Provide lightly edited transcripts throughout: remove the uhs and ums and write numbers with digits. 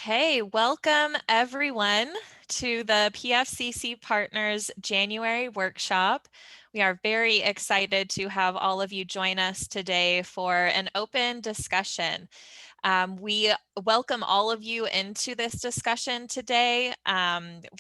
Okay, welcome everyone to the PFCC Partners January workshop. We are very excited to have all of you join us today for an open discussion. We welcome all of you into this discussion today.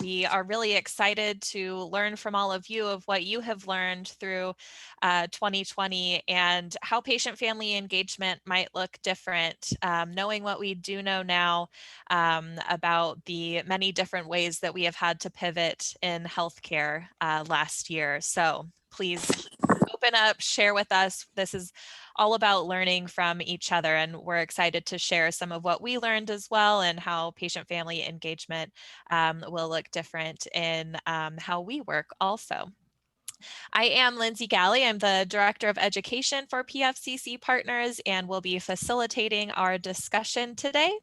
We are really excited to learn from all of you of what you have learned through 2020 and how patient-family engagement might look different, knowing what we do know now about the many different ways that we have had to pivot in healthcare last year. So please open up, share with us. This is all about learning from each other, and we're excited to share some of what we learned as well and how patient-family engagement will look different in how we work also. I am Lindsay Galley. I'm the Director of Education for PFCC Partners and will be facilitating our discussion today.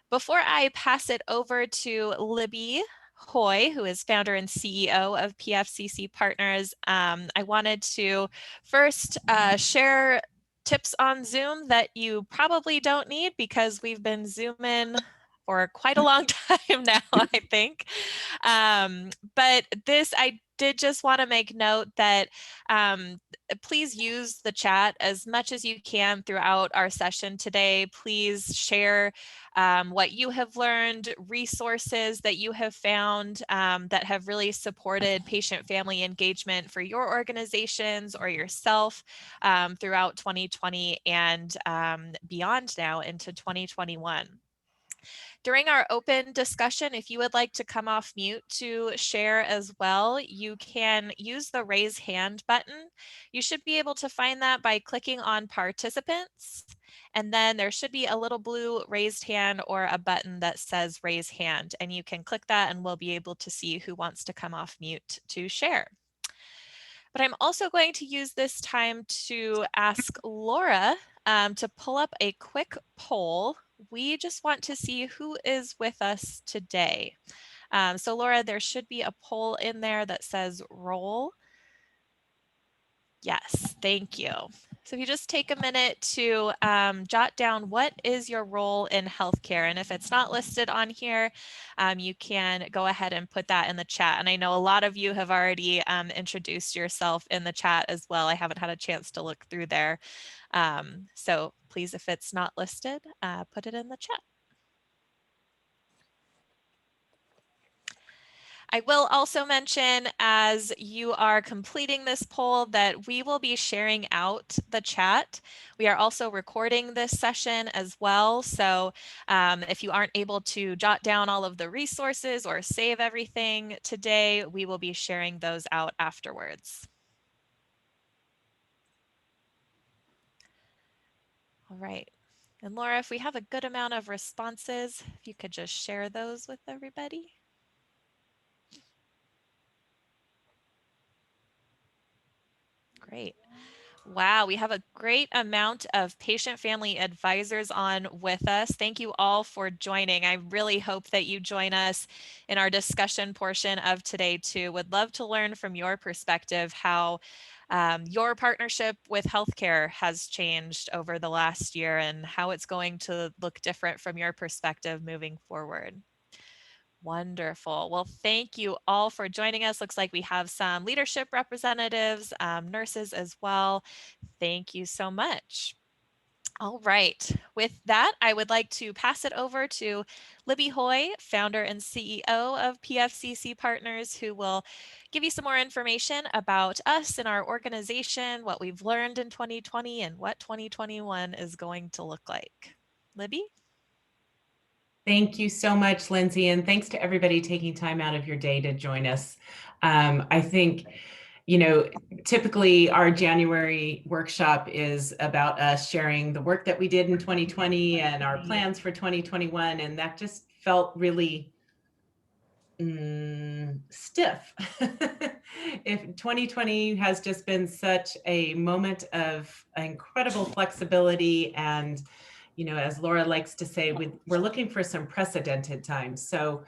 Before I pass it over to Libby Hoy, who is founder and CEO of PFCC Partners, I wanted to first share tips on Zoom that you probably don't need because we've been Zooming for quite a long time now, I think. But this, I did just want to make note that please use the chat as much as you can throughout our session today. Please share what you have learned, resources that you have found that have really supported patient-family engagement for your organizations or yourself throughout 2020 and beyond now into 2021. During our open discussion, if you would like to come off mute to share as well, you can use the raise hand button. You should be able to find that by clicking on participants, and then there should be a little blue raised hand or a button that says raise hand, and you can click that and we'll be able to see who wants to come off mute to share. But I'm also going to use this time to ask Laura to pull up a quick poll. We just want to see who is with us today. So Laura, there should be a poll in there that says roll. Yes, thank you. So if you just take a minute to jot down what is your role in healthcare, and if it's not listed on here, you can go ahead and put that in the chat. And I know a lot of you have already introduced yourself in the chat as well. I haven't had a chance to look through there. So please, if it's not listed, put it in the chat. I will also mention as you are completing this poll that we will be sharing out the chat. We are also recording this session as well. So if you aren't able to jot down all of the resources or save everything today, we will be sharing those out afterwards. All right. And Laura, if we have a good amount of responses, if you could just share those with everybody. Great. Wow, we have a great amount of patient-family advisors on with us. Thank you all for joining. I really hope that you join us in our discussion portion of today too. Would love to learn from your perspective how your partnership with healthcare has changed over the last year and how it's going to look different from your perspective moving forward. Wonderful. Well, thank you all for joining us. Looks like we have some leadership representatives, nurses as well. Thank you so much. All right. With that, I would like to pass it over to Libby Hoy, founder and CEO of PFCC Partners, who will give you some more information about us and our organization, what we've learned in 2020, and what 2021 is going to look like. Libby? Thank you so much, Lindsay, and thanks to everybody taking time out of your day to join us. I think, you know, typically our January workshop is about us sharing the work that we did in 2020 and our plans for 2021, and that just felt really stiff. If 2020 has just been such a moment of incredible flexibility and, you know, as Laura likes to say, we're looking for some precedented times. So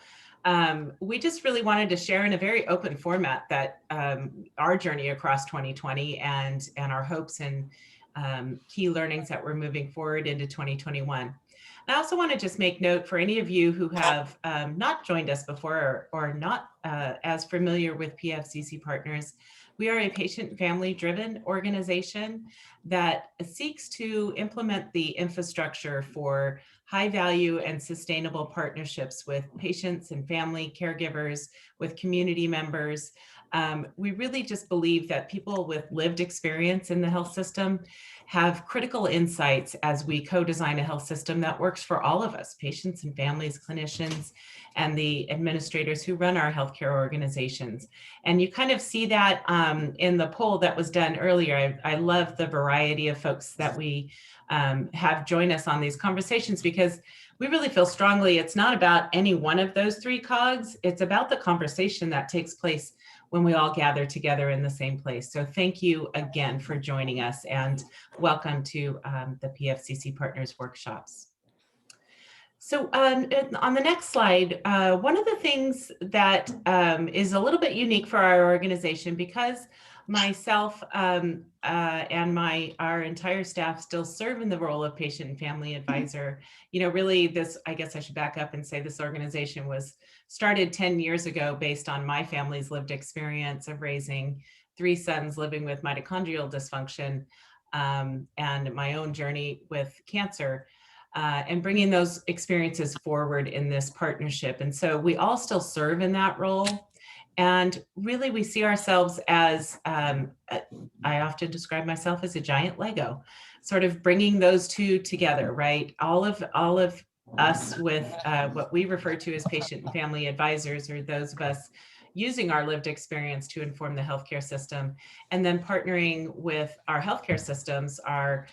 we just really wanted to share in a very open format that our journey across 2020 and our hopes and key learnings that we're moving forward into 2021. I also want to just make note for any of you who have not joined us before or not as familiar with PFCC Partners. We are a patient and family driven organization that seeks to implement the infrastructure for high value and sustainable partnerships with patients and family caregivers, with community members. We really just believe that people with lived experience in the health system have critical insights as we co-design a health system that works for all of us, patients and families, clinicians, and the administrators who run our healthcare organizations. And you kind of see that in the poll that was done earlier. I love the variety of folks that we have join us on these conversations, because we really feel strongly it's not about any one of those three cogs. It's about the conversation that takes place when we all gather together in the same place. So thank you again for joining us, and welcome to the PFCC Partners workshops. So on the next slide, one of the things that is a little bit unique for our organization, because myself and our entire staff still serve in the role of patient and family advisor. Really this, I guess I should back up and say this organization was started 10 years ago based on my family's lived experience of raising 3 sons living with mitochondrial dysfunction and my own journey with cancer. And bringing those experiences forward in this partnership. And so we all still serve in that role. And really we see ourselves as, I often describe myself as a giant Lego, sort of bringing those two together, right? All of us with what we refer to as patient and family advisors, or those of us using our lived experience to inform the healthcare system, and then partnering with our healthcare systems, our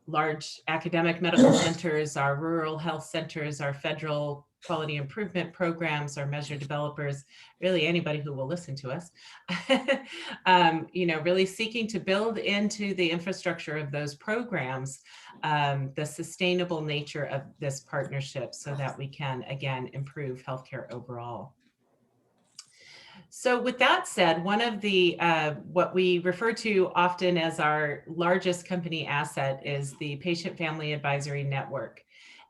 large academic medical centers, our rural health centers, our federal quality improvement programs, our measure developers, really anybody who will listen to us, really seeking to build into the infrastructure of those programs, the sustainable nature of this partnership so that we can, again, improve healthcare overall. So with that said, one of the, what we refer to often as our largest company asset is the Patient Family Advisory Network.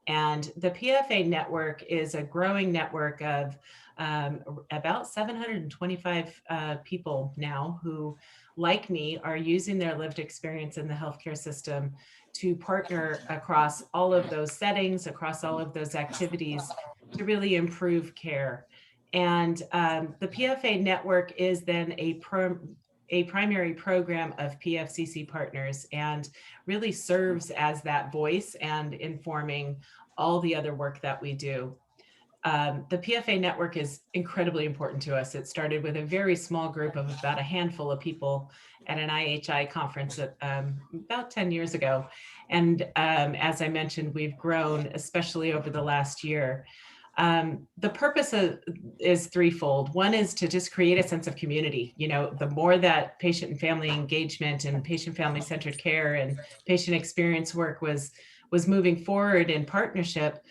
And the PFA network is a growing network of about 725 people now who, like me, are using their lived experience in the healthcare system to partner across all of those settings, across all of those activities to really improve care. And the PFA network is then a primary program of PFCC Partners, and really serves as that voice and informing all the other work that we do. The PFA network is incredibly important to us. It started with a very small group of about a handful of people at an IHI conference about 10 years ago. And as I mentioned, we've grown, especially over the last year. The purpose is threefold. One is to just create a sense of community. The more that patient and family engagement and patient family centered care and patient experience work was moving forward in partnership,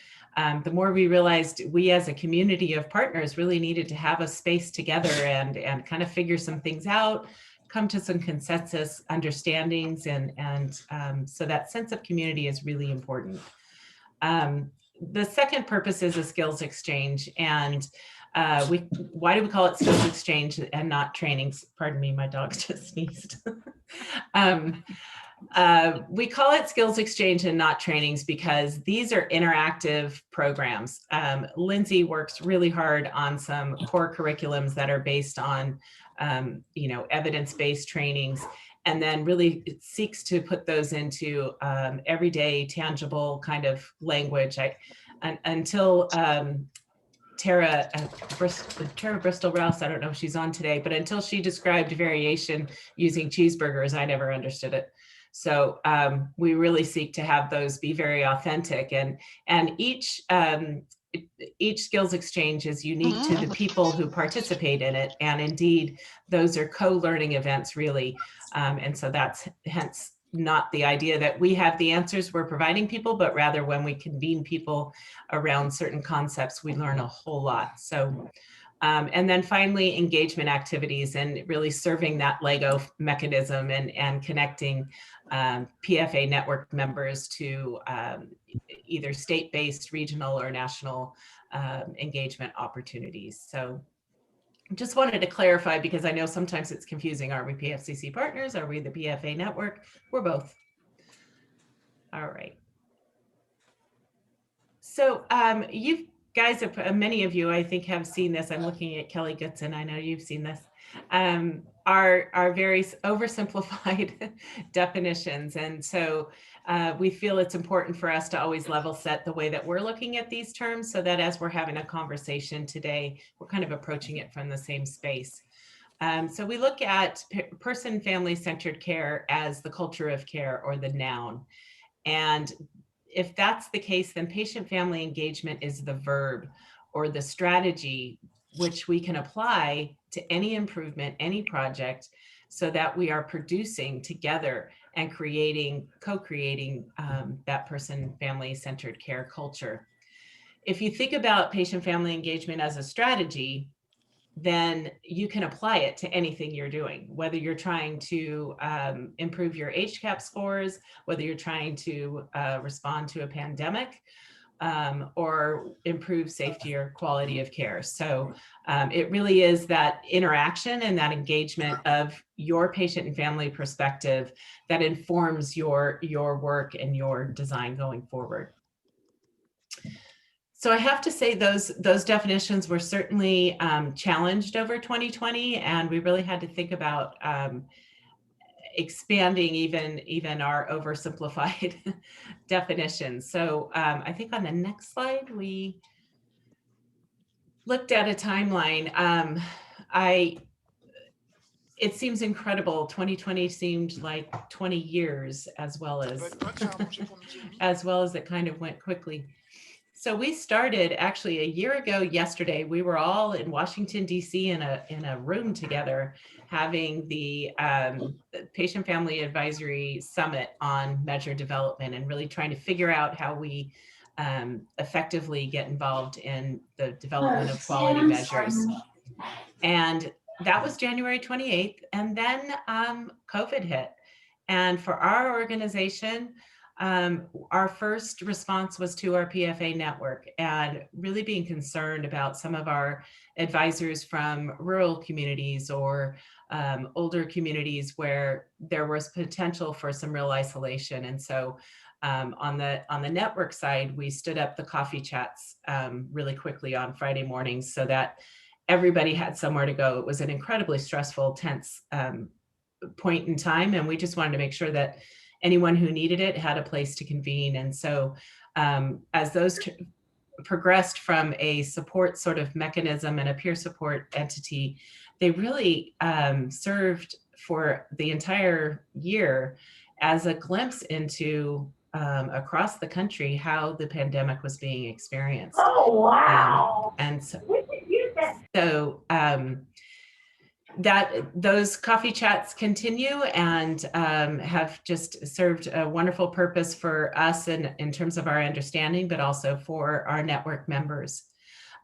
the more we realized we as a community of partners really needed to have a space together and kind of figure some things out, come to some consensus understandings, and so that sense of community is really important. The second purpose is a skills exchange, and why do we call it skills exchange and not trainings? Pardon me, my dog just sneezed. We call it skills exchange and not trainings because these are interactive programs. Lindsay works really hard on some core curriculums that are based on, evidence-based trainings, and then really it seeks to put those into everyday, tangible kind of language. Until Tara Bristol Rouse, I don't know if she's on today, but until she described variation using cheeseburgers, I never understood it. So we really seek to have those be very authentic, and each skills exchange is unique to the people who participate in it. And indeed, those are co-learning events, really. And so that's hence not the idea that we have the answers we're providing people, but rather when we convene people around certain concepts, we learn a whole lot. So And then finally, engagement activities and really serving that Lego mechanism and connecting PFA network members to either state-based, regional, or national engagement opportunities. So just wanted to clarify, because I know sometimes it's confusing. Are we PFCC partners? Are we the PFA network? We're both. All right. So you guys, many of you, I think, have seen this. I'm looking at Kelly Goodson. I know you've seen this. Are very oversimplified definitions. And so we feel it's important for us to always level set the way that we're looking at these terms, so that as we're having a conversation today, we're kind of approaching it from the same space. So we look at person family centered care as the culture of care, or the noun. And if that's the case, then patient family engagement is the verb or the strategy which we can apply to any improvement, any project, so that we are producing together and co-creating that person family centered care culture. If you think about patient family engagement as a strategy, then you can apply it to anything you're doing, whether you're trying to improve your HCAP scores, whether you're trying to respond to a pandemic, or improve safety or quality of care. So it really is that interaction and that engagement of your patient and family perspective that informs your work and your design going forward. So I have to say those definitions were certainly challenged over 2020, and we really had to think about expanding even our oversimplified definitions. So I think on the next slide, we looked at a timeline. It seems incredible. 2020 seemed like 20 years, as well as it kind of went quickly. So we started actually a year ago yesterday. We were all in Washington, D.C. in a room together, having the Patient Family Advisory Summit on measure development, and really trying to figure out how we effectively get involved in the development of quality measures. And that was January 28th. And then COVID hit. And for our organization, our first response was to our PFA network, and really being concerned about some of our advisors from rural communities or older communities where there was potential for some real isolation. And so on the network side, we stood up the coffee chats really quickly on Friday mornings so that everybody had somewhere to go. It was an incredibly stressful, tense point in time, and we just wanted to make sure that anyone who needed it had a place to convene. And so as those progressed from a support sort of mechanism and a peer support entity, they really served for the entire year as a glimpse into across the country how the pandemic was being experienced. Oh, wow. And so that those coffee chats continue and have just served a wonderful purpose for us in terms of our understanding, but also for our network members.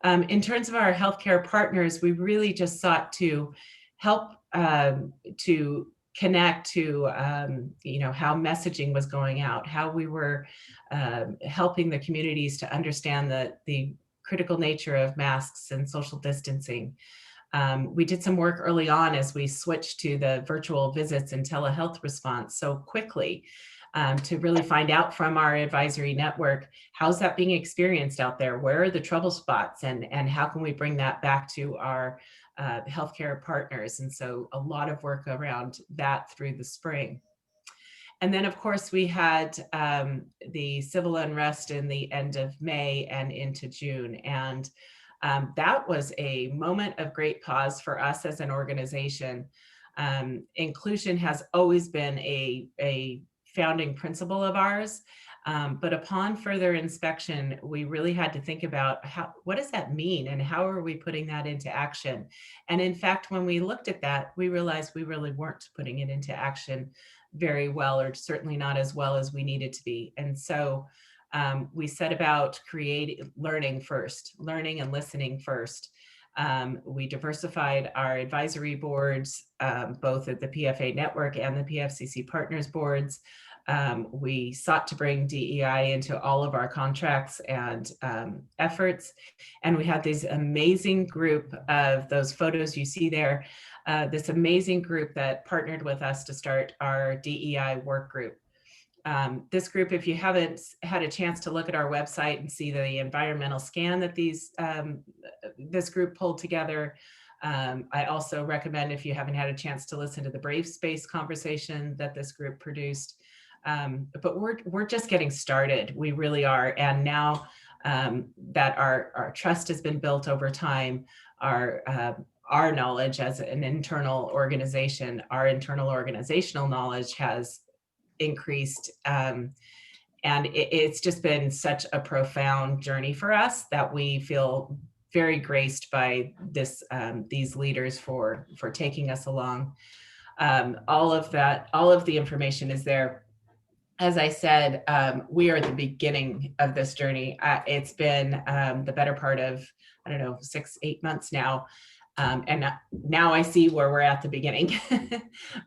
In terms of our healthcare partners, we really just sought to help to connect to how messaging was going out, how we were helping the communities to understand the critical nature of masks and social distancing. We did some work early on as we switched to the virtual visits and telehealth response so quickly to really find out from our advisory network, how's that being experienced out there? Where are the trouble spots, and how can we bring that back to our healthcare partners? And so a lot of work around that through the spring. And then, of course, we had the civil unrest in the end of May and into June. And that was a moment of great pause for us as an organization. Inclusion has always been a founding principle of ours. But upon further inspection, we really had to think about what does that mean and how are we putting that into action? And in fact, when we looked at that, we realized we really weren't putting it into action very well, or certainly not as well as we needed to be. And so we set about learning and listening first. We diversified our advisory boards, both at the PFA network and the PFCC partners boards. We sought to bring DEI into all of our contracts and efforts. And we had this amazing group of those photos you see there, this amazing group that partnered with us to start our DEI work group. This group, if you haven't had a chance to look at our website and see the environmental scan that this group pulled together, I also recommend, if you haven't had a chance to listen to the Brave Space conversation that this group produced. But we're just getting started. We really are. And now that our trust has been built over time, our knowledge as an internal organization, our internal organizational knowledge has increased. And it's just been such a profound journey for us that we feel very graced by these leaders for taking us along. All of the information is there. As I said, we are at the beginning of this journey. It's been the better part of, 6-8 months now. And now I see where we're at the beginning.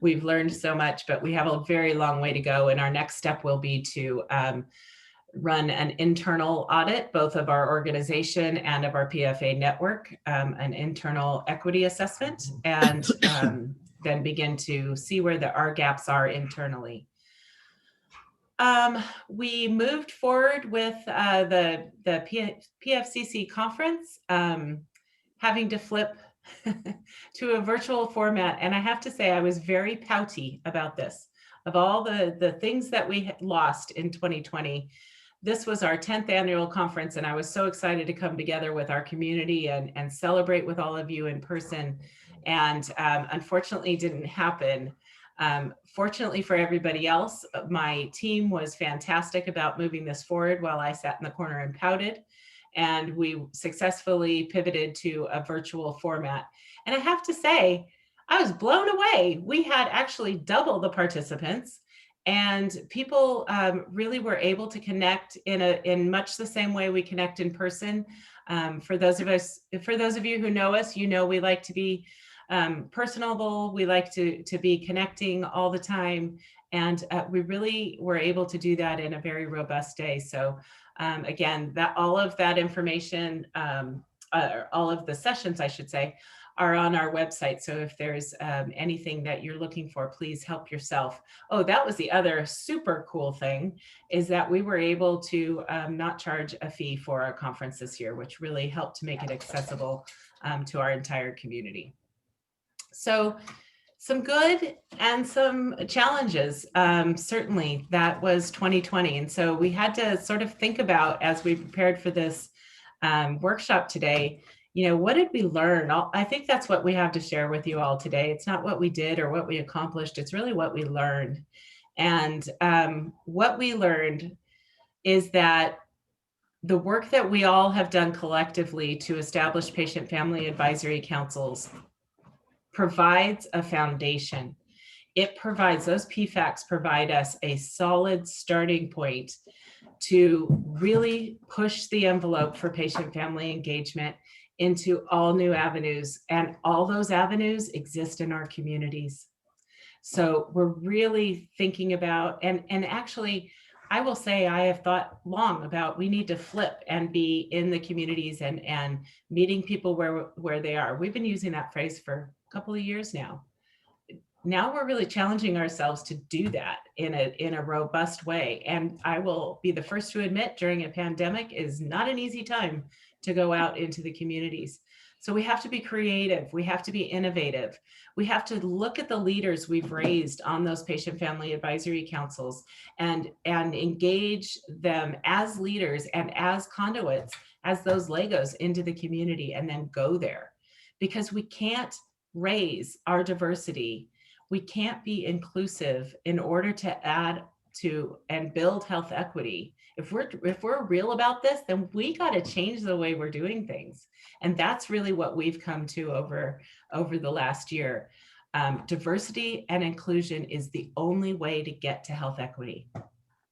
We've learned so much, but we have a very long way to go. And our next step will be to run an internal audit, both of our organization and of our PFA network, an internal equity assessment, and then begin to see where our gaps are internally. We moved forward with the PFCC conference, having to flip to a virtual format. And I have to say, I was very pouty about this. Of all the things that we lost in 2020, this was our 10th annual conference, and I was so excited to come together with our community and celebrate with all of you in person. And unfortunately, didn't happen. Fortunately for everybody else, my team was fantastic about moving this forward while I sat in the corner and pouted. And we successfully pivoted to a virtual format. And I have to say, I was blown away. We had actually double the participants, and people really were able to connect in much the same way we connect in person. For those of you who know us, we like to be personable. We like to be connecting all the time. And we really were able to do that in a very robust day. So again, all of that information, all of the sessions, I should say, are on our website. So if there's anything that you're looking for, please help yourself. Oh, that was the other super cool thing, is that we were able to not charge a fee for our conference this year, which really helped to make it accessible to our entire community. So some good and some challenges. Certainly that was 2020. And so we had to sort of think about, as we prepared for this workshop today, what did we learn? I think that's what we have to share with you all today. It's not what we did or what we accomplished. It's really what we learned. And what we learned is that the work that we all have done collectively to establish patient family advisory councils provides a foundation. It provides, those PFACs provide us a solid starting point to really push the envelope for patient family engagement into all new avenues. And all those avenues exist in our communities. So we're really thinking about, and actually, I will say I have thought long about, we need to flip and be in the communities and meeting people where they are. We've been using that phrase for a couple of years now. Now we're really challenging ourselves to do that in a robust way. And I will be the first to admit, during a pandemic is not an easy time to go out into the communities. So we have to be creative. We have to be innovative. We have to look at the leaders we've raised on those patient family advisory councils and engage them as leaders and as conduits, as those Legos into the community, and then go there. Because we can't raise our diversity, we can't be inclusive in order to add to and build health equity. If we're real about this, then we got to change the way we're doing things. And that's really what we've come to over the last year. Diversity and inclusion is the only way to get to health equity,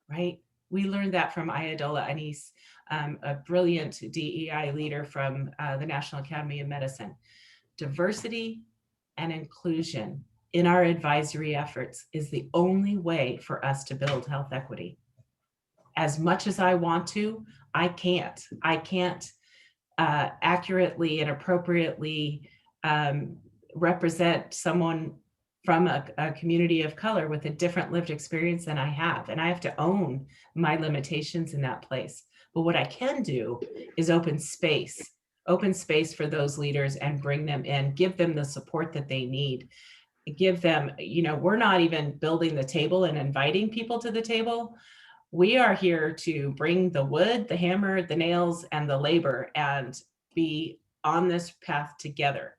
right? We learned that from Ayatollah Anis, a brilliant DEI leader from the National Academy of Medicine. Diversity and inclusion in our advisory efforts is the only way for us to build health equity. As much as I want to, I can't. I can't accurately and appropriately represent someone from a community of color with a different lived experience than I have. And I have to own my limitations in that place. But what I can do is open space for those leaders and bring them in, give them the support that they need. Give them, we're not even building the table and inviting people to the table. We are here to bring the wood, the hammer, the nails, and the labor and be on this path together.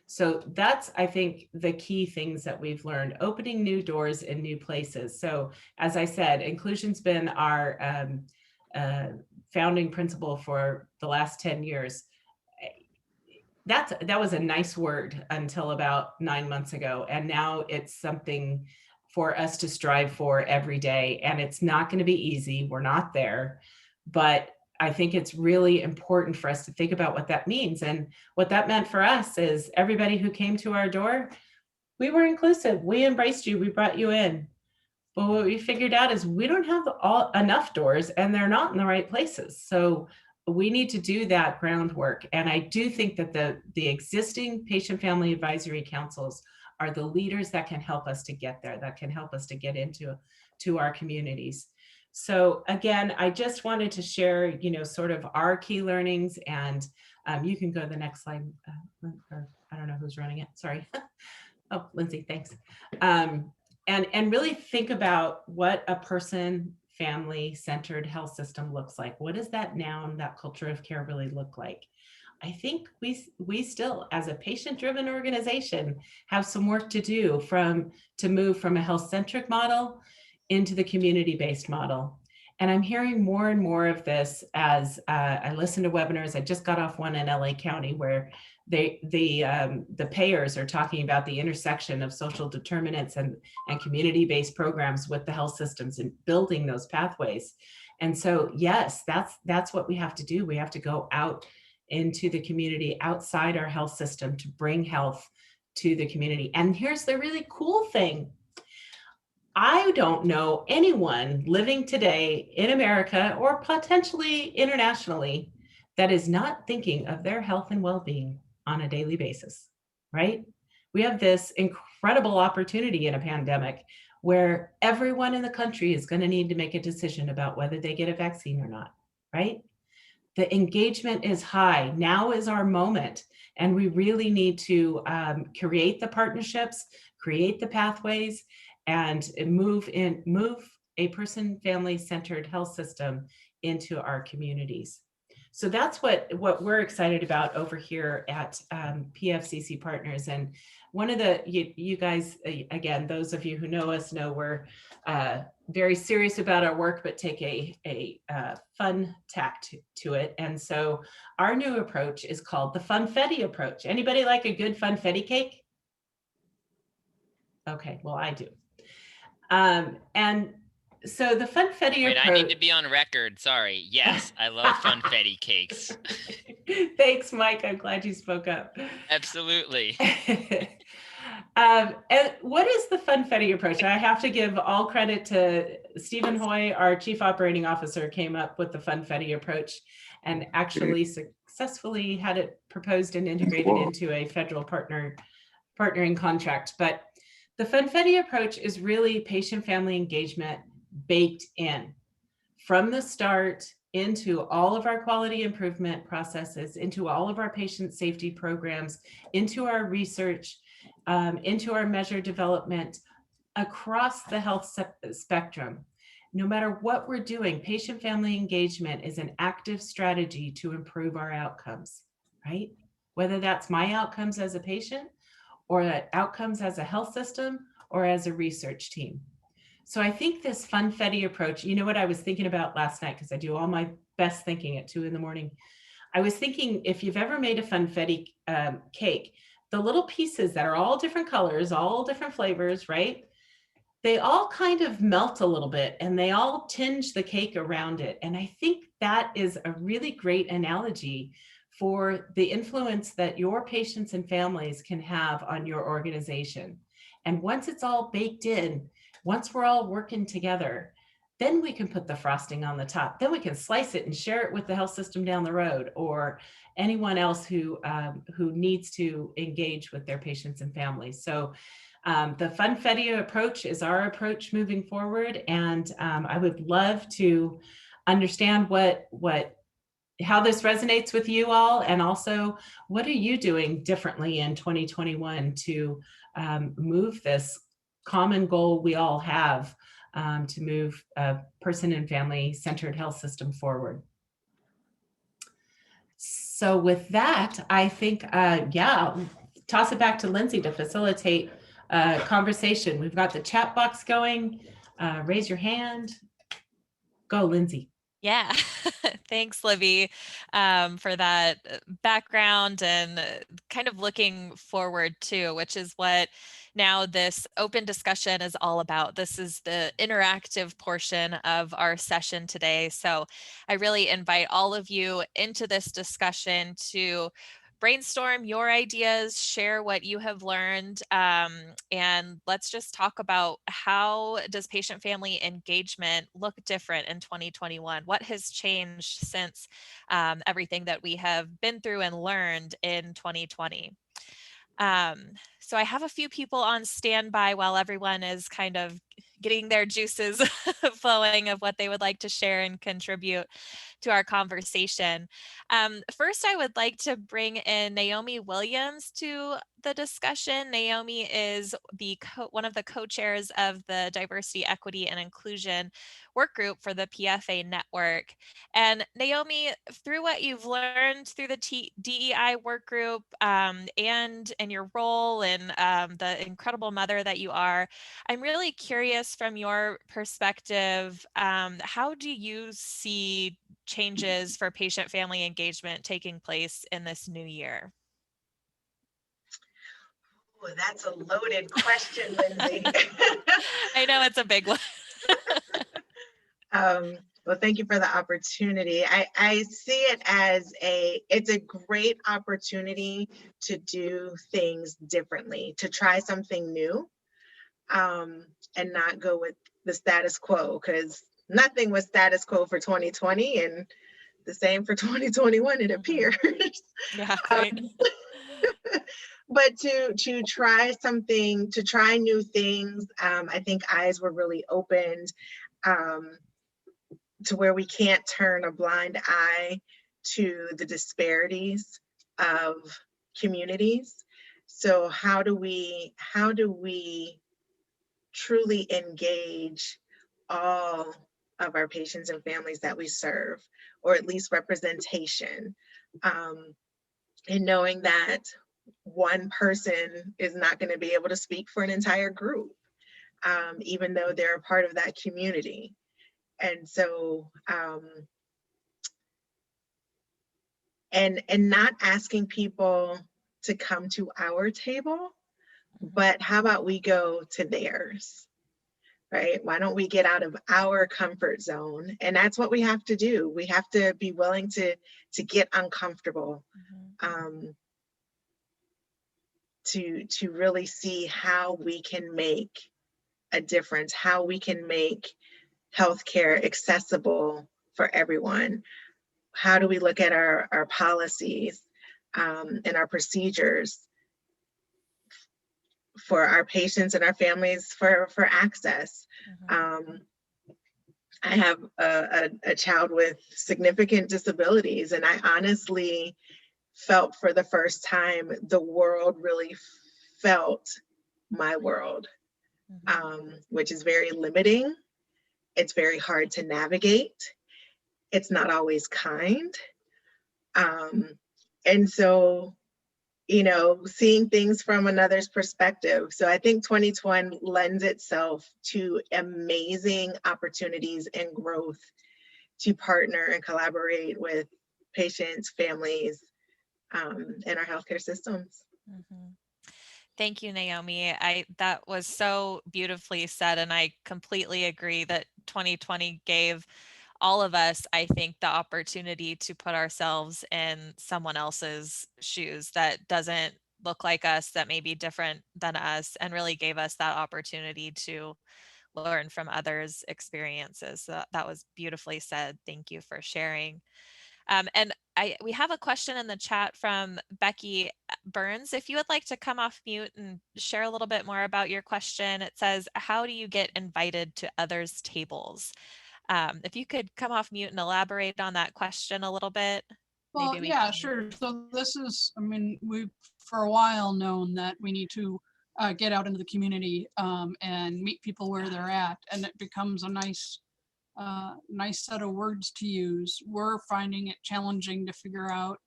So that's, I think, the key things that we've learned, opening new doors in new places. So as I said, inclusion's been our founding principle for the last 10 years. That was a nice word until about 9 months ago. And now it's something for us to strive for every day. And it's not going to be easy. We're not there. But I think it's really important for us to think about what that means. And what that meant for us is everybody who came to our door, we were inclusive. We embraced you. We brought you in. But what we figured out is we don't have enough doors and they're not in the right places. So we need to do that groundwork. And I do think that the existing patient family advisory councils are the leaders that can help us to get there, that can help us to get into our communities. So again, I just wanted to share, sort of our key learnings, and you can go to the next slide. Or I don't know who's running it. Sorry. Oh, Lindsay, thanks. And really think about what a person family-centered health system looks like. What does that noun, that culture of care really look like? I think we still, as a patient-driven organization, have some work to do to move from a health-centric model into the community-based model. And I'm hearing more and more of this as I listen to webinars. I just got off one in LA County where the payers are talking about the intersection of social determinants and community-based programs with the health systems and building those pathways. And so, yes, that's what we have to do. We have to go out into the community outside our health system to bring health to the community. And here's the really cool thing. I don't know anyone living today in America or potentially internationally that is not thinking of their health and well-being on a daily basis, right? We have this incredible opportunity in a pandemic where everyone in the country is going to need to make a decision about whether they get a vaccine or not, right? The engagement is high. Now is our moment. And we really need to create the partnerships, create the pathways, and move a person family centered health system into our communities. So that's what we're excited about over here at PFCC Partners. And one of you guys, again, those of you who know us know we're very serious about our work, but take a fun tack to it. And so our new approach is called the funfetti approach. Anybody like a good funfetti cake? Okay, well, I do. And so the funfetti approach. I need to be on record. Sorry. Yes, I love funfetti cakes. Thanks, Mike. I'm glad you spoke up. Absolutely. And what is the funfetti approach? I have to give all credit to Stephen Hoy, our Chief Operating Officer, came up with the funfetti approach and actually successfully had it proposed and integrated into a federal partnering contract. But the funfetti approach is really patient-family engagement baked in from the start into all of our quality improvement processes, into all of our patient safety programs, into our research, into our measure development, across the health spectrum. No matter what we're doing, patient-family engagement is an active strategy to improve our outcomes, right? Whether that's my outcomes as a patient, or outcomes as a health system, or as a research team. So I think this funfetti approach, you know what I was thinking about last night, because I do all my best thinking at 2 a.m. I was thinking, if you've ever made a funfetti cake, the little pieces that are all different colors, all different flavors, right? they all kind of melt a little bit and they all tinge the cake around it. And I think that is a really great analogy for the influence that your patients and families can have on your organization. And once it's all baked in, once we're all working together, then we can put the frosting on the top. Then we can slice it and share it with the health system down the road, or anyone else who needs to engage with their patients and families. So the Funfetti approach is our approach moving forward. And I would love to understand how this resonates with you all, and also what are you doing differently in 2021 to move this common goal we all have, to move a person and family centered health system forward. So with that, I think, toss it back to Lindsay to facilitate conversation. We've got the chat box going. Raise your hand. Go, Lindsay. Yeah, thanks, Libby, for that background and kind of looking forward to, which is what now this open discussion is all about. This is the interactive portion of our session today. So I really invite all of you into this discussion to brainstorm your ideas, share what you have learned, and let's just talk about how does patient-family engagement look different in 2021? What has changed since everything that we have been through and learned in 2020? So I have a few people on standby while everyone is kind of getting their juices flowing of what they would like to share and contribute to our conversation. First, I would like to bring in Naomi Williams to the discussion. Naomi is one of the co-chairs of the Diversity, Equity, and Inclusion work group for the PFA network. And Naomi, through what you've learned through the DEI work group, and in your role and the incredible mother that you are, I'm really curious from your perspective, how do you see changes for patient-family engagement taking place in this new year? Oh, that's a loaded question, Lindsay. I know it's a big one. Well, thank you for the opportunity. I see it as it's a great opportunity to do things differently, to try something new, and not go with the status quo, because nothing was status quo for 2020 and the same for 2021, it appears. Yeah, right. But to try something, to try new things, I think eyes were really opened, to where we can't turn a blind eye to the disparities of communities. So how do we truly engage all of our patients and families that we serve, or at least representation, and knowing that one person is not going to be able to speak for an entire group, even though they're a part of that community. And so, and not asking people to come to our table, but how about we go to theirs, right? Why don't we get out of our comfort zone? And that's what we have to do. We have to be willing to get uncomfortable, to really see how we can make a difference, how we can make healthcare accessible for everyone. How do we look at our policies and our procedures for our patients and our families for access? I have a child with significant disabilities, and I honestly felt for the first time the world really felt my world, which is very limiting. It's very hard to navigate. It's not always kind. And so, seeing things from another's perspective. So I think 2020 lends itself to amazing opportunities and growth to partner and collaborate with patients, families, and our healthcare systems. Thank you, Naomi. That was so beautifully said, and I completely agree that 2020 gave all of us, I think, the opportunity to put ourselves in someone else's shoes that doesn't look like us, that may be different than us, and really gave us that opportunity to learn from others' experiences. So that was beautifully said. Thank you for sharing. And we have a question in the chat from Becky Burns. If you would like to come off mute and share a little bit more about your question, it says, how do you get invited to others' tables? If you could come off mute and elaborate on that question a little bit. Well, maybe we yeah, can... sure. So this is, I mean, we've for a while known that we need to get out into the community and meet people where they're at, and it becomes a nice set of words to use. We're finding it challenging to figure out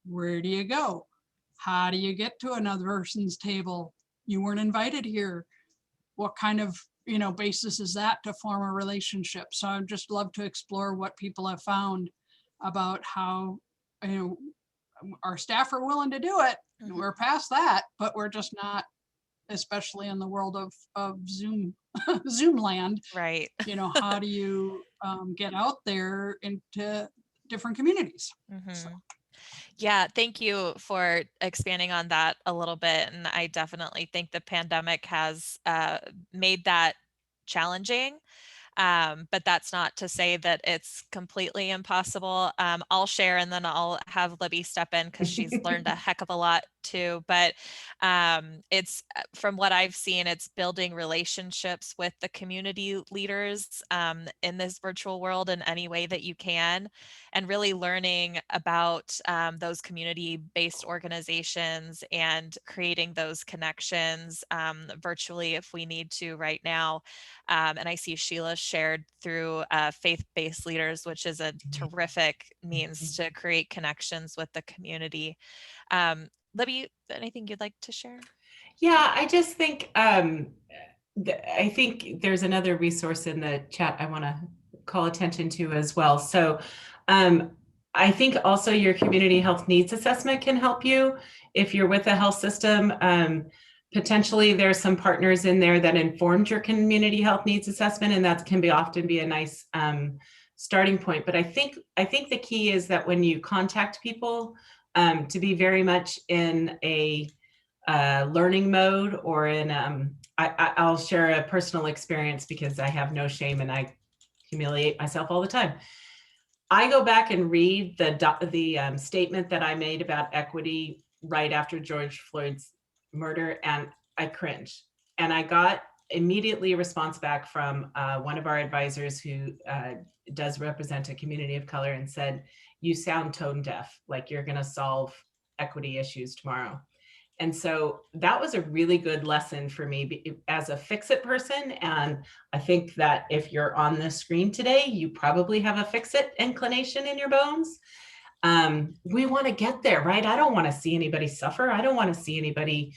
where do you go? How do you get to another person's table? You weren't invited here. What kind of, basis is that to form a relationship? So I'd just love to explore what people have found about how, our staff are willing to do it. Mhm. We're past that, but we're just not, especially in the world of Zoom, Zoom land. Right. How do you get out there into different communities? Mhm. So. Yeah, thank you for expanding on that a little bit. And I definitely think the pandemic has made that challenging. But that's not to say that it's completely impossible. I'll share and then I'll have Libby step in because she's learned a heck of a lot too. But it's from what I've seen, it's building relationships with the community leaders in this virtual world in any way that you can, and really learning about those community-based organizations and creating those connections virtually if we need to right now. And I see Sheila shared through faith-based leaders, which is a terrific means to create connections with the community. Libby, anything you'd like to share? Yeah, I just think I think there's another resource in the chat I want to call attention to as well. So I think also your community health needs assessment can help you if you're with a health system. Potentially there's some partners in there that informed your community health needs assessment, and that can often be a nice starting point. But I think the key is that when you contact people, to be very much in a learning mode, or in I'll share a personal experience because I have no shame and I humiliate myself all the time. I go back and read the statement that I made about equity right after George Floyd's murder, and I cringe. And I got immediately a response back from one of our advisors who does represent a community of color, and said, "You sound tone deaf, like you're going to solve equity issues tomorrow." And so that was a really good lesson for me as a fix-it person. And I think that if you're on the screen today, you probably have a fix-it inclination in your bones. We want to get there, right? I don't want to see anybody suffer. I don't want to see anybody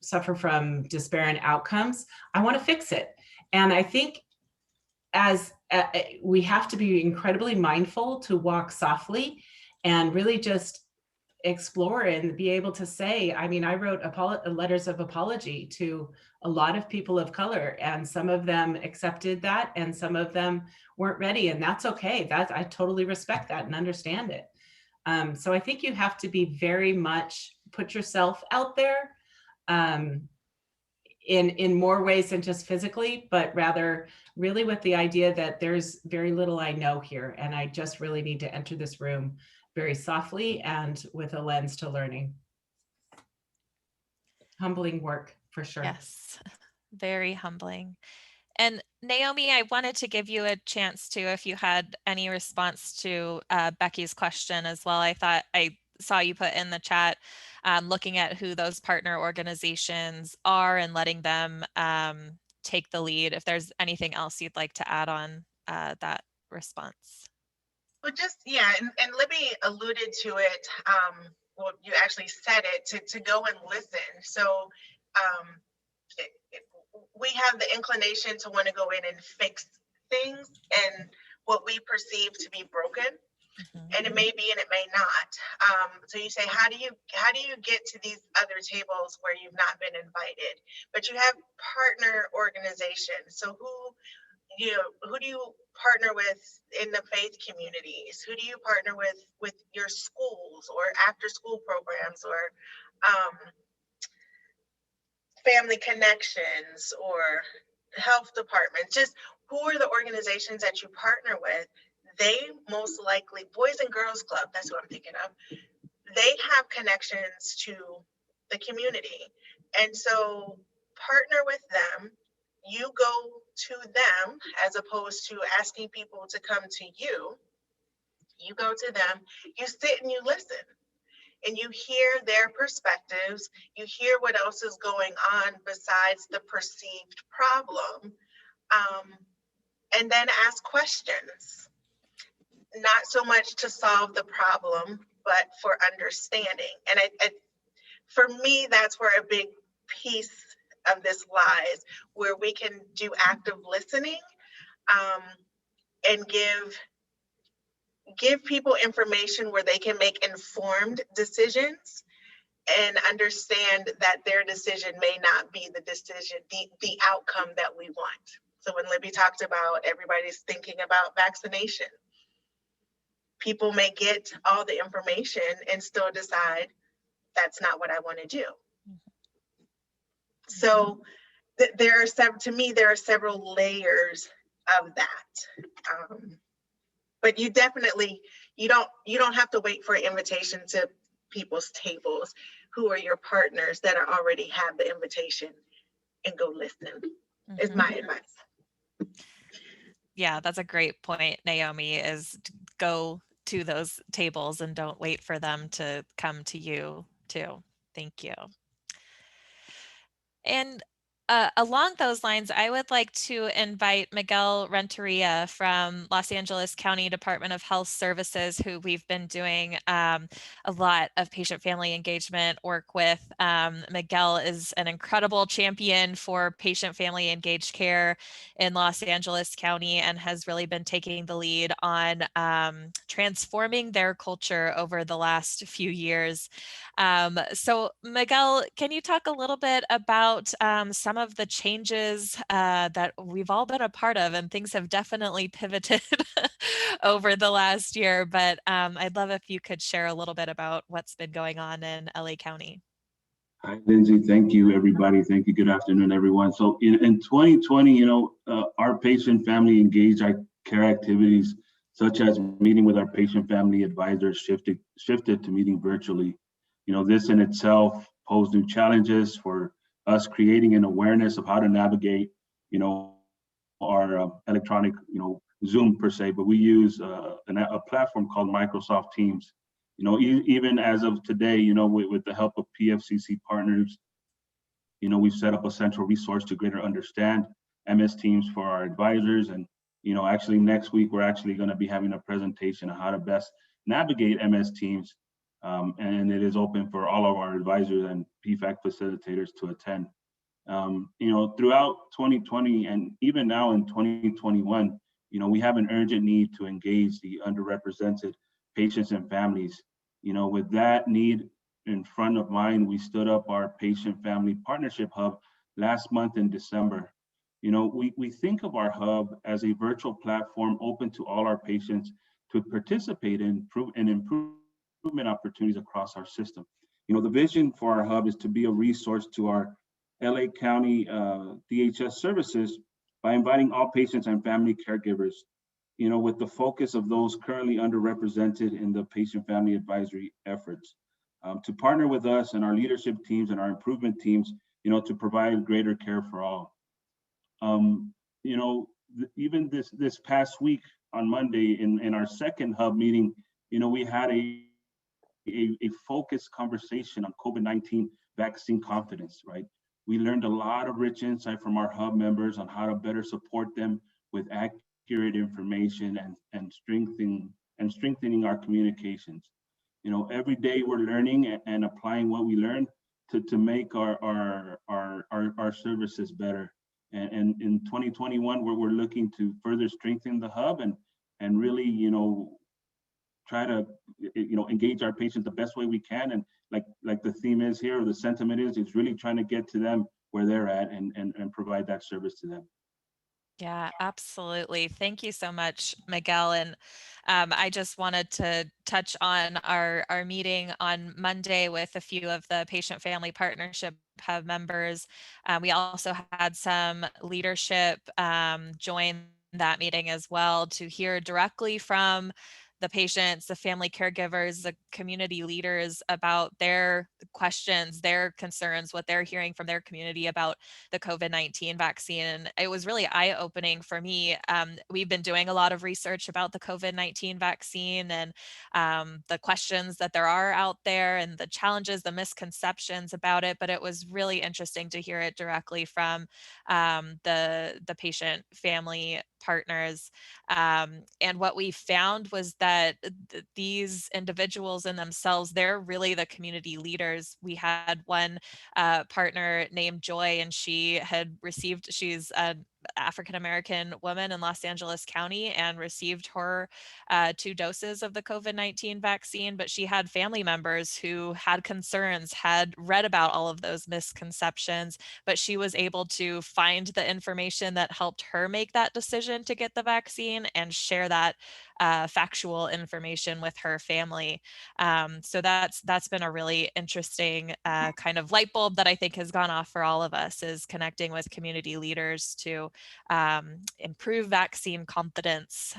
suffer from disparate outcomes. I want to fix it. And I think we have to be incredibly mindful to walk softly and really just explore and be able to say, I mean, I wrote letters of apology to a lot of people of color, and some of them accepted that and some of them weren't ready, and that's okay. I totally respect that and understand it. So I think you have to be very much put yourself out there in more ways than just physically, but rather really with the idea that there's very little I know here, and I just really need to enter this room very softly and with a lens to learning. Humbling work for sure. Yes, very humbling. And Naomi, I wanted to give you a chance to, if you had any response to Becky's question as well. I thought I saw you put in the chat, looking at who those partner organizations are and letting them take the lead. If there's anything else you'd like to add on that response. Well, just, yeah, and Libby alluded to it. Well, you actually said it, to go and listen. So we have the inclination to want to go in and fix things and what we perceive to be broken. And it may be and it may not. So you say, how do you get to these other tables where you've not been invited? But you have partner organizations. So who do you partner with in the faith communities? Who do you partner with your schools or after school programs or family connections or health departments? Just who are the organizations that you partner with? They most likely, Boys and Girls Club, that's what I'm thinking of. They have connections to the community. And so partner with them. You go to them as opposed to asking people to come to you. You go to them, you sit and you listen. And you hear their perspectives, you hear what else is going on besides the perceived problem, and then ask questions. Not so much to solve the problem, but for understanding. And for me, that's where a big piece of this lies, where we can do active listening, and give people information where they can make informed decisions and understand that their decision may not be the decision, the outcome that we want. So when Libby talked about everybody's thinking about vaccination, people may get all the information and still decide that's not what I want to do. So there are several layers of that. But you definitely, you don't have to wait for an invitation to people's tables who are your partners that are already have the invitation, and go listen, is my advice. Yeah, that's a great point, Naomi, is to go to those tables and don't wait for them to come to you too. Thank you. And along those lines, I would like to invite Miguel Renteria from Los Angeles County Department of Health Services, who we've been doing a lot of patient-family engagement work with. Miguel is an incredible champion for patient-family engaged care in Los Angeles County and has really been taking the lead on transforming their culture over the last few years. So Miguel, can you talk a little bit about some of the changes that we've all been a part of, and things have definitely pivoted over the last year, but I'd love if you could share a little bit about what's been going on in LA County. Hi, Lindsay. Thank you, everybody. Thank you. Good afternoon, everyone. So in 2020, our patient family engaged care activities, such as meeting with our patient family advisors, shifted to meeting virtually. This in itself posed new challenges for us, creating an awareness of how to navigate, our electronic, Zoom per se, but we use a platform called Microsoft Teams. Even as of today, with the help of PFCCpartners, we've set up a central resource to greater understand MS Teams for our advisors. And, actually next week, we're actually going to be having a presentation on how to best navigate MS Teams. And it is open for all of our advisors and PFAC facilitators to attend. Throughout 2020 and even now in 2021, we have an urgent need to engage the underrepresented patients and families. With that need in front of mind, we stood up our Patient Family Partnership Hub last month in December. We think of our hub as a virtual platform open to all our patients to participate in improvement opportunities across our system. The vision for our hub is to be a resource to our LA County DHS services by inviting all patients and family caregivers, with the focus of those currently underrepresented in the patient family advisory efforts, to partner with us and our leadership teams and our improvement teams, to provide greater care for all. Even this past week on Monday in our second hub meeting, we had a focused conversation on COVID-19 vaccine confidence, right? We learned a lot of rich insight from our hub members on how to better support them with accurate information and strengthening our communications. Every day we're learning and applying what we learned to make our services better. And in 2021, we're looking to further strengthen the hub and really, try to, engage our patients the best way we can. And like the theme is here, or the sentiment is really trying to get to them where they're at and provide that service to them. Yeah, absolutely. Thank you so much, Miguel. And I just wanted to touch on our meeting on Monday with a few of the Patient Family Partnership Hub members. We also had some leadership join that meeting as well to hear directly from the patients, the family caregivers, the community leaders about their questions, their concerns, what they're hearing from their community about the COVID-19 vaccine. And it was really eye-opening for me. We've been doing a lot of research about the COVID-19 vaccine and the questions that there are out there and the challenges, the misconceptions about it. But it was really interesting to hear it directly from the patient family partners. And what we found was that these individuals in themselves, they're really the community leaders. We had one partner named Joy, and she's an African-American woman in Los Angeles County and received her 2 doses of the COVID-19 vaccine, but she had family members who had concerns, had read about all of those misconceptions, but she was able to find the information that helped her make that decision to get the vaccine and share that factual information with her family. So that's been a really interesting kind of light bulb that I think has gone off for all of us, is connecting with community leaders to improve vaccine confidence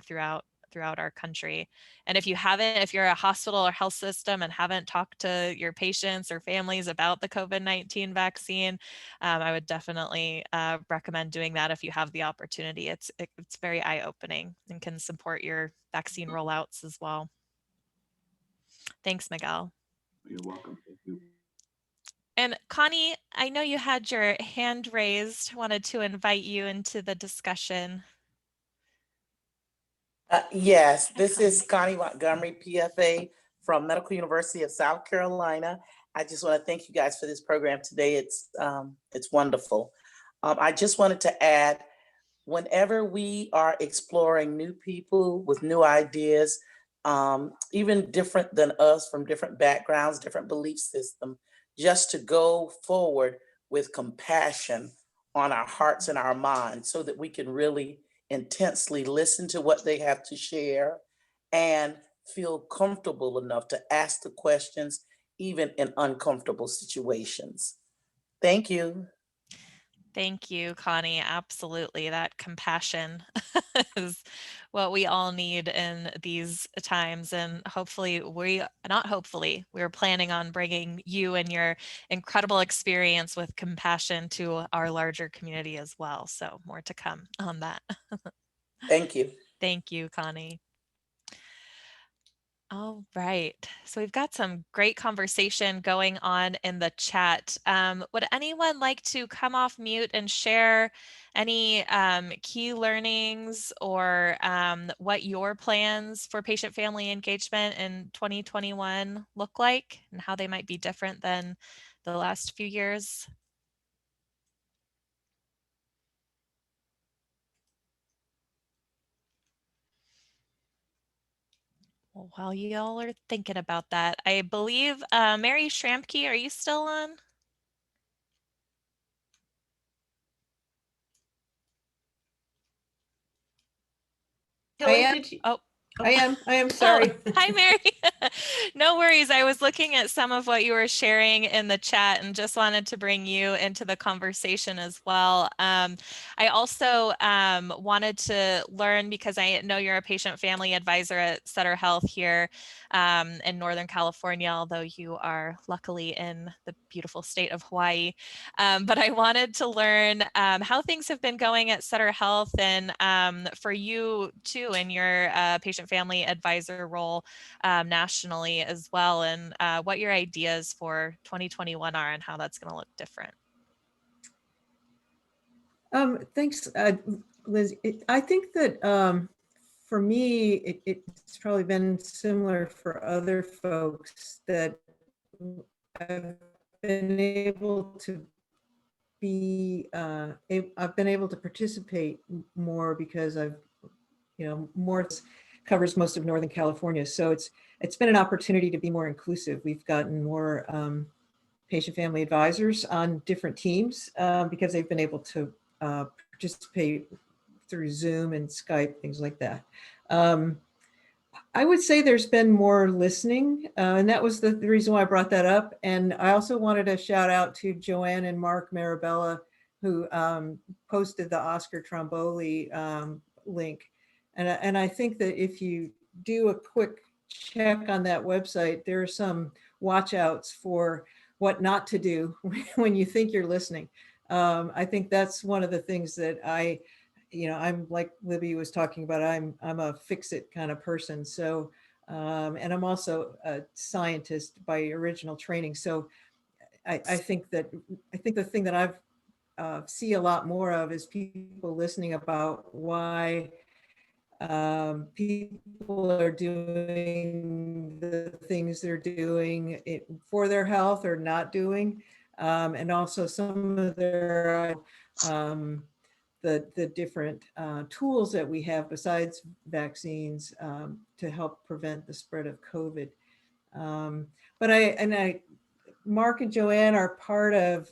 throughout our country. And if you're a hospital or health system and haven't talked to your patients or families about the COVID-19 vaccine, I would definitely recommend doing that if you have the opportunity. It's very eye-opening and can support your vaccine rollouts as well. Thanks, Miguel. You're welcome. Thank you. And Connie, I know you had your hand raised. Wanted to invite you into the discussion. Yes, this is Connie Montgomery, PFA from Medical University of South Carolina. I just want to thank you guys for this program today. It's wonderful. I just wanted to add, whenever we are exploring new people with new ideas, even different than us, from different backgrounds, different belief system, just to go forward with compassion on our hearts and our minds so that we can really intensely listen to what they have to share and feel comfortable enough to ask the questions, even in uncomfortable situations. Thank you. Thank you, Connie. Absolutely. That compassion is what we all need in these times. And hopefully we're planning on bringing you and your incredible experience with compassion to our larger community as well. So more to come on that. Thank you. Thank you, Connie. All right, so we've got some great conversation going on in the chat. Would anyone like to come off mute and share any key learnings or what your plans for patient-family engagement in 2021 look like and how they might be different than the last few years? Well, while you all are thinking about that, I believe Mary Schramke, are you still on? Kelly, am. did you? Oh, I am sorry. Oh, hi, Mary. No worries. I was looking at some of what you were sharing in the chat and just wanted to bring you into the conversation as well. I also wanted to learn, because I know you're a patient family advisor at Sutter Health here in Northern California, although you are luckily in the beautiful state of Hawaii. But I wanted to learn how things have been going at Sutter Health, and for you too in your patient family advisor role nationally as well, and what your ideas for 2021 are and how that's going to look different. Thanks, Liz. I think that for me, it's probably been similar for other folks, that I've been able to I've been able to participate more because I've, more covers most of Northern California. So it's been an opportunity to be more inclusive. We've gotten more patient family advisors on different teams because they've been able to participate through Zoom and Skype, things like that. I would say there's been more listening, and that was the reason why I brought that up. And I also wanted to shout out to Joanne and Mark Marabella, who posted the Oscar Tromboli link. And I think that if you do a quick check on that website, there are some watch outs for what not to do when you think you're listening. I think that's one of the things that I'm like Libby was talking about, I'm a fix it kind of person. So, and I'm also a scientist by original training. So I think the thing that I've see a lot more of is people listening about why people are doing the things they're doing for their health or not doing. And also some of their the different tools that we have besides vaccines to help prevent the spread of COVID. But Mark and Joanne are part of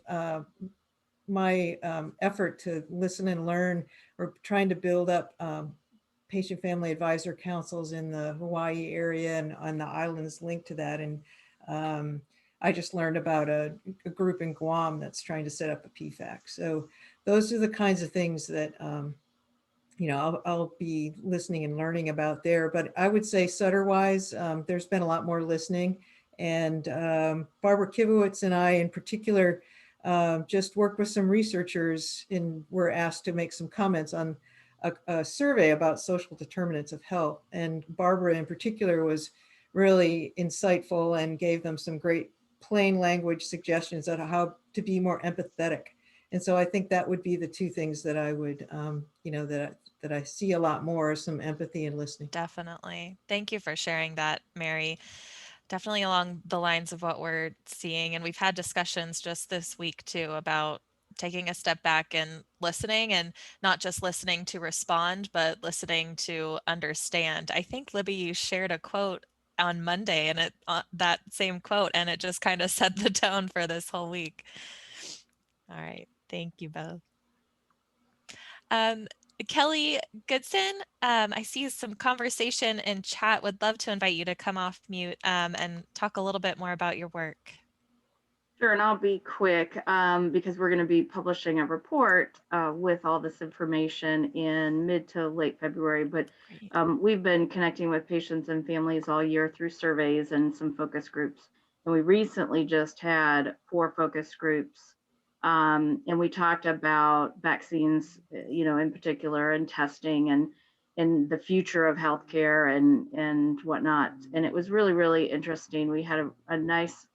my effort to listen and learn. We're trying to build up patient family advisor councils in the Hawaii area and on the islands linked to that. And I just learned about a group in Guam that's trying to set up a PFAC. So those are the kinds of things that, I'll be listening and learning about there. But I would say Sutter-wise, there's been a lot more listening. And Barbara Kivowitz and I in particular just worked with some researchers and were asked to make some comments on a survey about social determinants of health. And Barbara in particular was really insightful and gave them some great plain language suggestions on how to be more empathetic. And so I think that would be the two things that I would, that I see a lot more, some empathy and listening. Definitely. Thank you for sharing that, Mary. Definitely along the lines of what we're seeing. And we've had discussions just this week too about taking a step back and listening, and not just listening to respond, but listening to understand. I think, Libby, you shared a quote on Monday, and that same quote, and it just kind of set the tone for this whole week. All right. Thank you both. Kelly Goodson, I see some conversation in chat. Would love to invite you to come off mute and talk a little bit more about your work. Sure, and I'll be quick because we're going to be publishing a report with all this information in mid to late February. But we've been connecting with patients and families all year through surveys and some focus groups. And we recently just had 4 focus groups. And we talked about vaccines, in particular, and testing and the future of healthcare and whatnot. And it was really, really interesting. We had a nice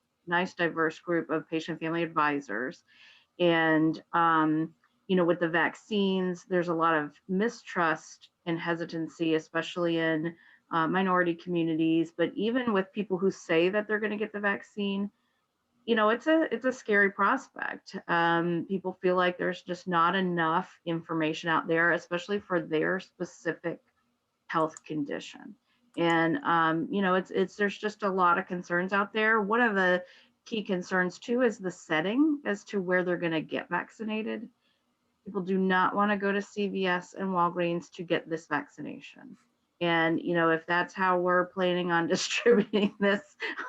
diverse group of patient family advisors. And, with the vaccines, there's a lot of mistrust and hesitancy, especially in minority communities, but even with people who say that they're going to get the vaccine, it's a scary prospect. People feel like there's just not enough information out there, especially for their specific health condition. And, there's just a lot of concerns out there. One of the key concerns too is the setting as to where they're going to get vaccinated. People do not want to go to CVS and Walgreens to get this vaccination. And, if that's how we're planning on distributing this,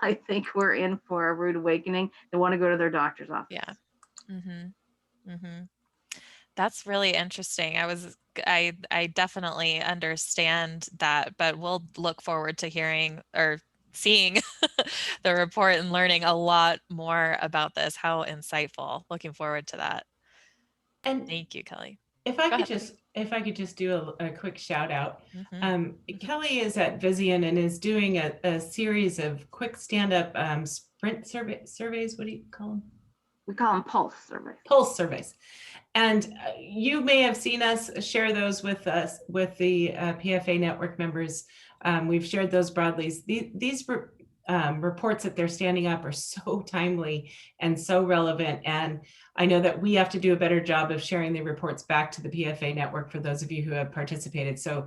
I think we're in for a rude awakening. They want to go to their doctor's office. Yeah. That's really interesting. I definitely understand that, but we'll look forward to hearing or seeing the report and learning a lot more about this. How insightful. Looking forward to that. And thank you, Kelly. If I could just do a quick shout out. Kelly is at Vizient and is doing a series of quick stand-up sprint surveys. What do you call them? We call them pulse surveys. Pulse surveys. And you may have seen us share those with the PFA network members. We've shared those broadly. These reports that they're standing up are so timely and so relevant. And I know that we have to do a better job of sharing the reports back to the PFA network for those of you who have participated. So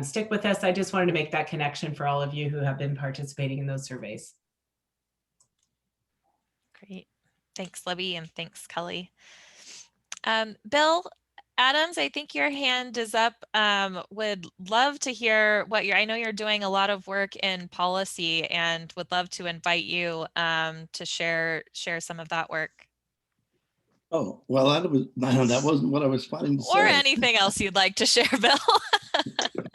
stick with us. I just wanted to make that connection for all of you who have been participating in those surveys. Great. Thanks, Libby, and thanks, Kelly. Bill Adams, I think your hand is up. Would love to hear what I know you're doing a lot of work in policy, and would love to invite you to share some of that work. Oh, well, that wasn't what I was planning to say. Or anything else you'd like to share, Bill.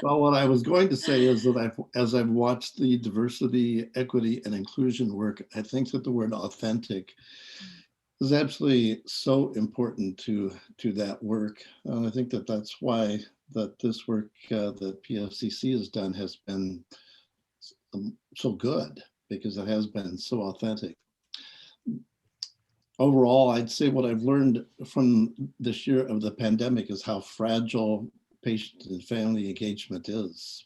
Well, what I was going to say is that as I've watched the diversity, equity, and inclusion work, I think that the word authentic is absolutely so important to that work. I think that that's why that this work that PFCC has done has been so good, because it has been so authentic. Overall, I'd say what I've learned from this year of the pandemic is how fragile patient and family engagement is.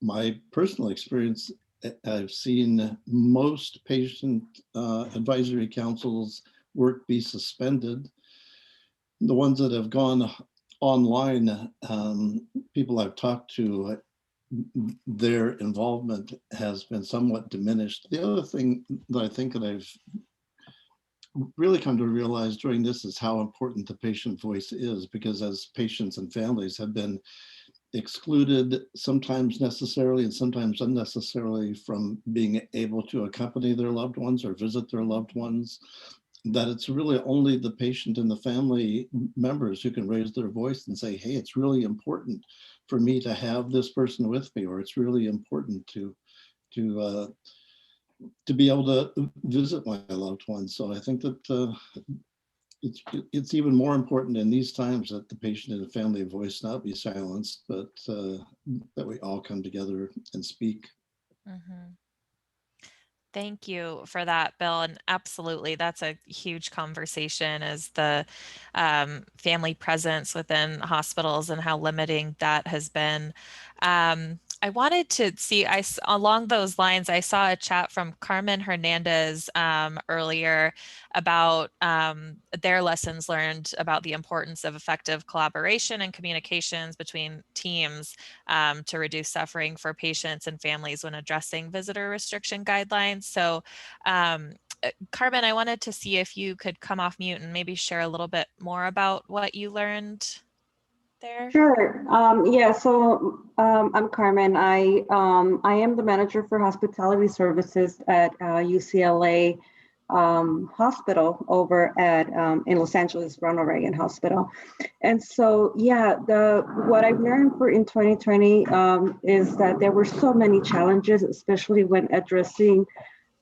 My personal experience, I've seen most patient advisory councils work be suspended. The ones that have gone online, people I've talked to, their involvement has been somewhat diminished. The other thing that I think that I've really come to realize during this is how important the patient voice is, because as patients and families have been excluded, sometimes necessarily and sometimes unnecessarily, from being able to accompany their loved ones or visit their loved ones, that it's really only the patient and the family members who can raise their voice and say, hey, it's really important for me to have this person with me, or it's really important to be able to visit my loved ones. So I think that it's even more important in these times that the patient and the family voice not be silenced, but that we all come together and speak. Mm-hmm. Thank you for that, Bill. And absolutely, that's a huge conversation, is the family presence within hospitals and how limiting that has been. I wanted to see, along those lines, I saw a chat from Carmen Hernandez earlier about their lessons learned about the importance of effective collaboration and communications between teams to reduce suffering for patients and families when addressing visitor restriction guidelines. So Carmen, I wanted to see if you could come off mute and maybe share a little bit more about what you learned there. Sure. Yeah, so I'm Carmen. I am the manager for hospitality services at UCLA hospital over at in Los Angeles, Ronald Reagan Hospital. And so, yeah, what I've learned in 2020 is that there were so many challenges, especially when addressing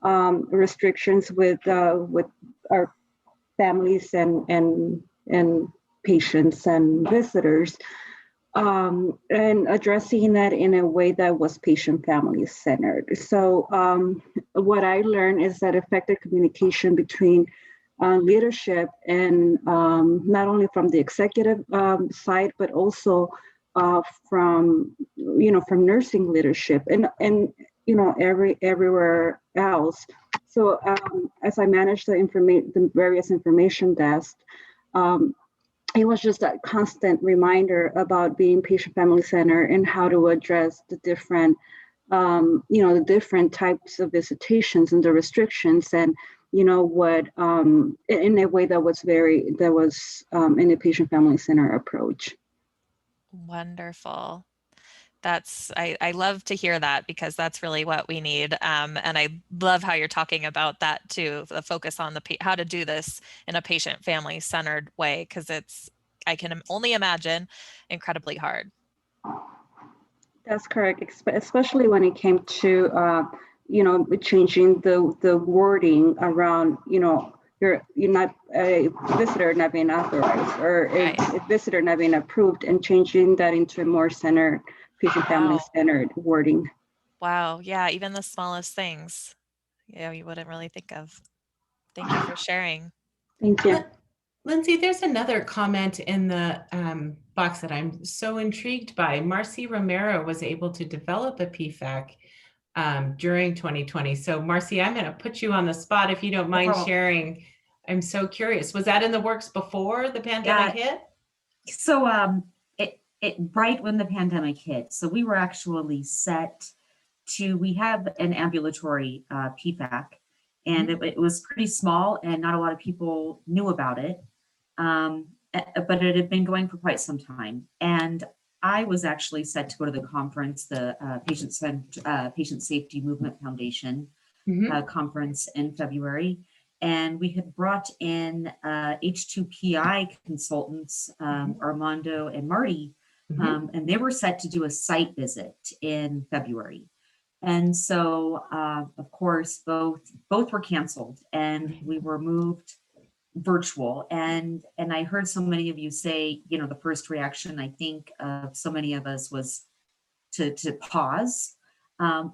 restrictions with our families and patients and visitors, and addressing that in a way that was patient family centered. So what I learned is that effective communication between leadership and not only from the executive side, but also from nursing leadership and everywhere else. So as I managed the various information desks, it was just a constant reminder about being patient family center and how to address the different, the different types of visitations and the restrictions, and what in a way that was in a patient family center approach. Wonderful. I love to hear that, because that's really what we need. And I love how you're talking about that too, the focus on how to do this in a patient family centered way, because I can only imagine, incredibly hard. That's correct, especially when it came to, changing the wording around, you're not a visitor not being authorized, or a visitor not being approved, and changing that into a more patient family centered wording. Wow. Yeah. Even the smallest things, you wouldn't really think of. Thank you for sharing. Thank you. Lindsay, there's another comment in the box that I'm so intrigued by. Marcy Romero was able to develop a PFAC during 2020. So Marcy, I'm going to put you on the spot if you don't mind sharing. I'm so curious. Was that in the works before the pandemic hit? So it right when the pandemic hit. So we were actually set to, we have an ambulatory PFAC, and it was pretty small and not a lot of people knew about it. But it had been going for quite some time. And I was actually set to go to the conference, the Patient Safety Movement Foundation conference in February. And we had brought in H2PI consultants, Armando and Marty, and they were set to do a site visit in February. And so, of course, both were canceled, and we were moved virtual. And I heard so many of you say, you know, the first reaction, I think, of so many of us was to pause.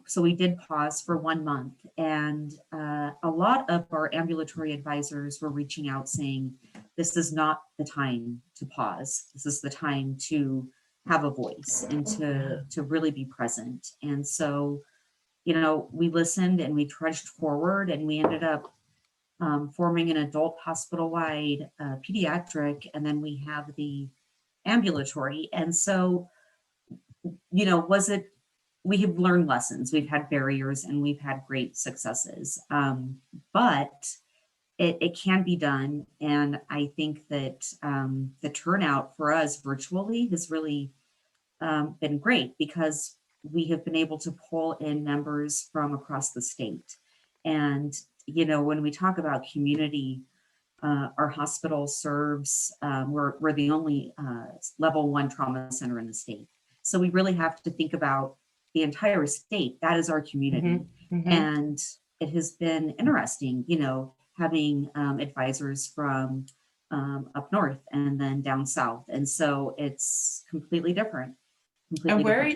So we did pause for 1 month, and a lot of our ambulatory advisors were reaching out saying, this is not the time to pause. This is the time to have a voice and to really be present. And so, you know, we listened and we trudged forward, and we ended up forming an adult hospital-wide pediatric, and then we have the ambulatory. And so, you know, we have learned lessons, we've had barriers, and we've had great successes, but it can be done. And I think that the turnout for us virtually has really been great, because we have been able to pull in members from across the state. And, you know, when we talk about community, our hospital serves, we're the only level 1 trauma center in the state. So we really have to think about the entire state. That is our community. And it has been interesting, you know, having advisors from up north and then down south. And so it's completely different. And where,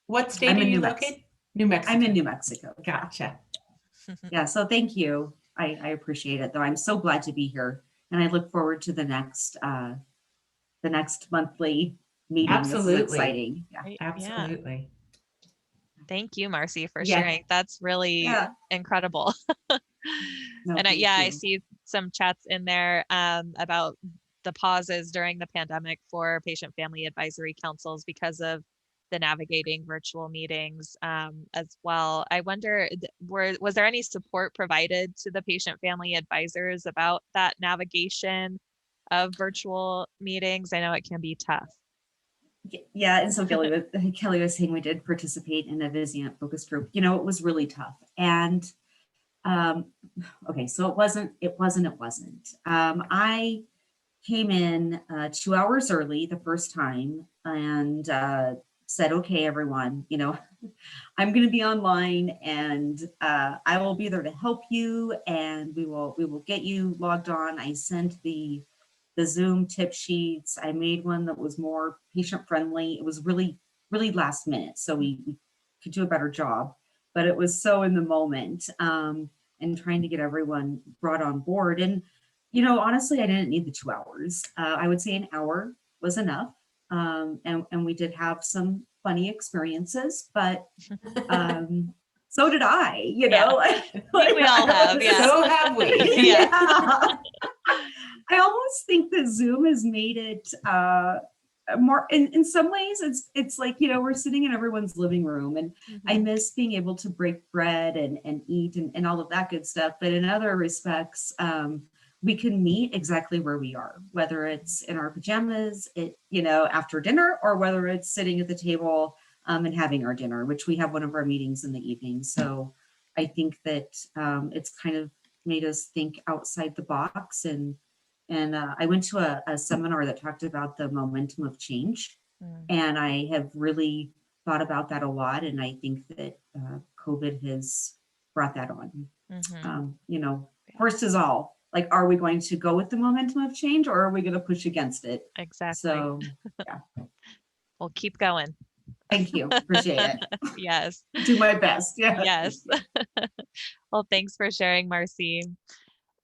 what state are you located? New Mexico. I'm in New Mexico. Gotcha. Yeah, so thank you. I appreciate it, though. I'm so glad to be here, and I look forward to the next monthly meeting. Absolutely. This is exciting. Yeah. Absolutely. Thank you, Marcy, for sharing. That's really incredible. And I see some chats in there about the pauses during the pandemic for patient family advisory councils because of the navigating virtual meetings as well. I wonder, was there any support provided to the patient family advisors about that navigation of virtual meetings? I know it can be tough. Yeah, and so Kelly was saying we did participate in a Vizient focus group. You know, it was really tough. And okay, so it wasn't. I came in 2 hours early the first time and said, okay, everyone, you know, I'm going to be online, and I will be there to help you, and we will get you logged on. I sent the Zoom tip sheets. I made one that was more patient friendly. It was really, really last minute, so we could do a better job, but it was so in the moment, and trying to get everyone brought on board. And, you know, honestly, I didn't need the 2 hours. I would say an hour was enough. And we did have some funny experiences, but so did I, you know. Like we all have, So have we. I almost think that Zoom has made it more, in some ways, it's like, you know, we're sitting in everyone's living room, and I miss being able to break bread and eat and all of that good stuff. But in other respects, we can meet exactly where we are, whether it's in our pajamas, you know, after dinner, or whether it's sitting at the table and having our dinner, which we have one of our meetings in the evening. So I think that it's kind of made us think outside the box. And I went to a seminar that talked about the momentum of change. And I have really thought about that a lot. And I think that COVID has brought that on. You know, first is all. Like, are we going to go with the momentum of change, or are we going to push against it? Exactly. So, yeah. We'll keep going. Thank you. Appreciate it. Yes. Do my best. Yeah. Yes. Well, thanks for sharing, Marcy.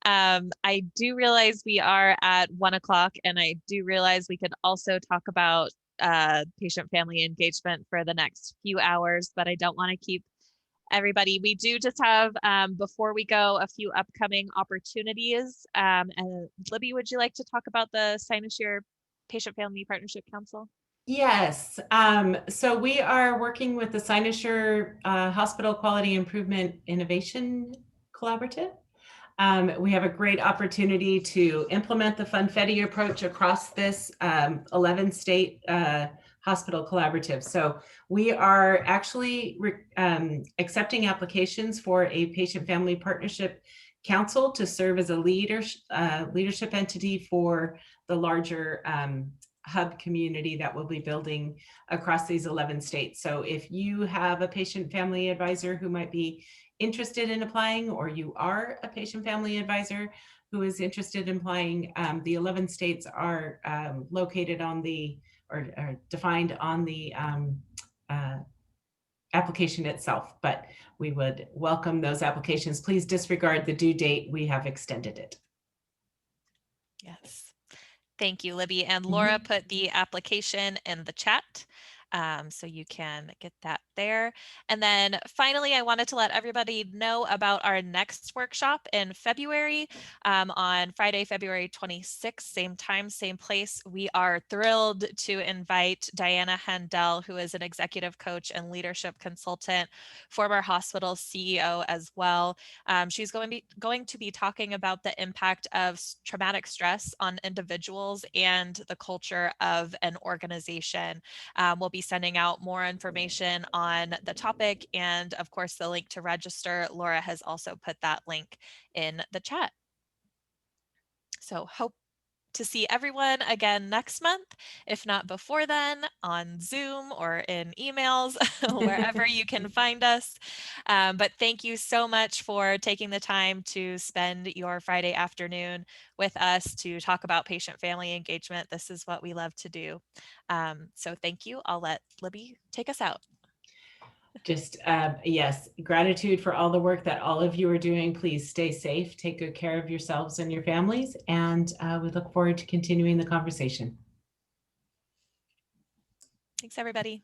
I do realize we are at 1 o'clock, and I do realize we could also talk about patient family engagement for the next few hours, but I don't want to keep everybody. We do just have, before we go, a few upcoming opportunities. And Libby, would you like to talk about the Cynosure Patient Family Partnership Council? Yes. So we are working with the Cynosure Hospital Quality Improvement Innovation Collaborative. We have a great opportunity to implement the Funfetti approach across this 11-state hospital collaborative. So we are actually accepting applications for a patient family partnership council to serve as a leadership entity for the larger hub community that we'll be building across these 11 states. So if you have a patient family advisor who might be interested in applying, or you are a patient family advisor who is interested in applying, the 11 states are located on the, or defined on the application itself, but we would welcome those applications. Please disregard the due date. We have extended it. Yes. Thank you, Libby. And Laura put the application in the chat, so you can get that there. And then finally, I wanted to let everybody know about our next workshop in February, on Friday, February 26th, same time, same place. We are thrilled to invite Diana Handel, who is an executive coach and leadership consultant, former hospital CEO as well. She's going to be talking about the impact of traumatic stress on individuals and the culture of an organization. We'll be sending out more information on the topic, and of course the link to register. Laura has also put that link in the chat. So hope to see everyone again next month, if not before then, on Zoom or in emails, wherever you can find us. But thank you so much for taking the time to spend your Friday afternoon with us to talk about patient-family engagement. This is what we love to do. So thank you. I'll let Libby take us out. Just, yes, gratitude for all the work that all of you are doing. Please stay safe, take good care of yourselves and your families, and we look forward to continuing the conversation. Thanks, everybody.